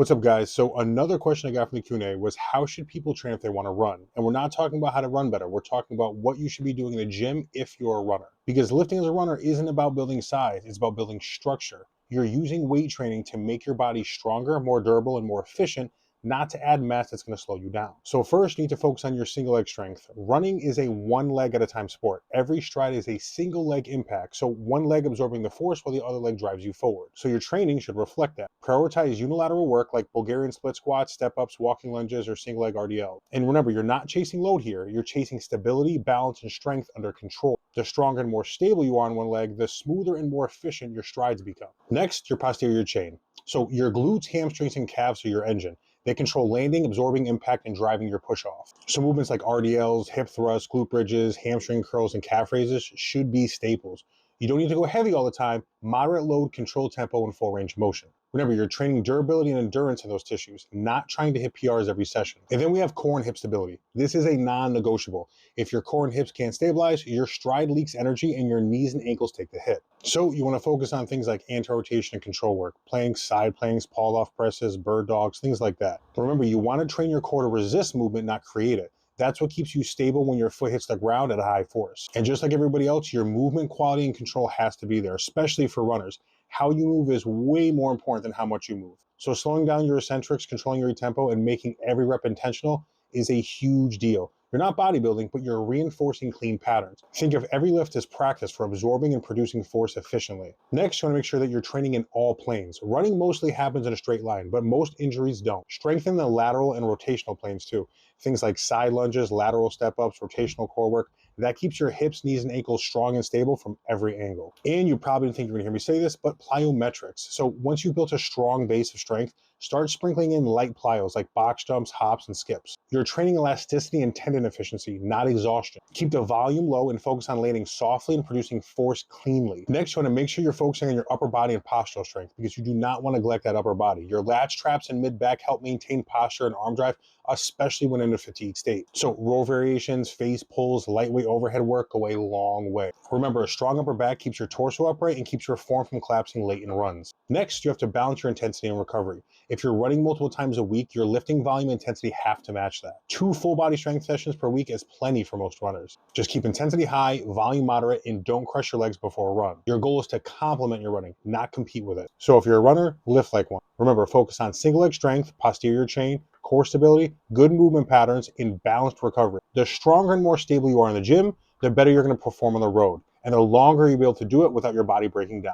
What's up, guys? So another question I got from the Q&A was, how should people train if they want to run? And we're not talking about how to run better. We're talking about what you should be doing in the gym if you're a runner. Because lifting as a runner isn't about building size, it's about building structure. You're using weight training to make your body stronger, more durable, and more efficient, not to add mass that's going to slow you down. So first, you need to focus on your single leg strength. Running is a one leg at a time sport. Every stride is a single leg impact. So one leg absorbing the force while the other leg drives you forward. So your training should reflect that. Prioritize unilateral work like Bulgarian split squats, step ups, walking lunges, or single leg RDL. And remember, you're not chasing load here. You're chasing stability, balance, and strength under control. The stronger and more stable you are on one leg, the smoother and more efficient your strides become. Next, your posterior chain. So your glutes, hamstrings, and calves are your engine. They control landing, absorbing impact, and driving your push off. So movements like RDLs, hip thrusts, glute bridges, hamstring curls, and calf raises should be staples. You don't need to go heavy all the time. Moderate load, controlled tempo, and full range of motion. Remember, you're training durability and endurance in those tissues, not trying to hit PRs every session. And then we have core and hip stability. This is a non-negotiable. If your core and hips can't stabilize, your stride leaks energy and your knees and ankles take the hit. So you want to focus on things like anti-rotation and control work, planks, side planks, pull-off presses, bird dogs, things like that. But remember, you want to train your core to resist movement, not create it. That's what keeps you stable when your foot hits the ground at a high force. And just like everybody else, your movement quality and control has to be there, especially for runners. How you move is way more important than how much you move. So slowing down your eccentrics, controlling your tempo, and making every rep intentional is a huge deal. You're not bodybuilding, but you're reinforcing clean patterns. Think of every lift as practice for absorbing and producing force efficiently. Next, you want to make sure that you're training in all planes. Running mostly happens in a straight line, but most injuries don't. Strengthen the lateral and rotational planes too. Things like side lunges, lateral step-ups, rotational core work. That keeps your hips, knees, and ankles strong and stable from every angle. And you probably didn't think you were going to hear me say this, but plyometrics. So once you've built a strong base of strength, start sprinkling in light plyos like box jumps, hops, and skips. You're training elasticity and tendon efficiency, not exhaustion. Keep the volume low and focus on landing softly and producing force cleanly. Next, you want to make sure you're focusing on your upper body and postural strength because you do not want to neglect that upper body. Your latch traps and mid-back help maintain posture and arm drive, especially when in a fatigue state. So row variations, face pulls, lightweight overhead work go a long way. Remember, a strong upper back keeps your torso upright and keeps your form from collapsing late in runs. Next, you have to balance your intensity and recovery. If you're running multiple times a week, your lifting volume and intensity have to match that. 2 full body strength sessions per week is plenty for most runners. Just keep intensity high, volume moderate, and don't crush your legs before a run. Your goal is to complement your running, not compete with it. So if you're a runner, lift like one. Remember, focus on single leg strength, posterior chain, core stability, good movement patterns, and balanced recovery. The stronger and more stable you are in the gym, the better you're going to perform on the road, and the longer you'll be able to do it without your body breaking down.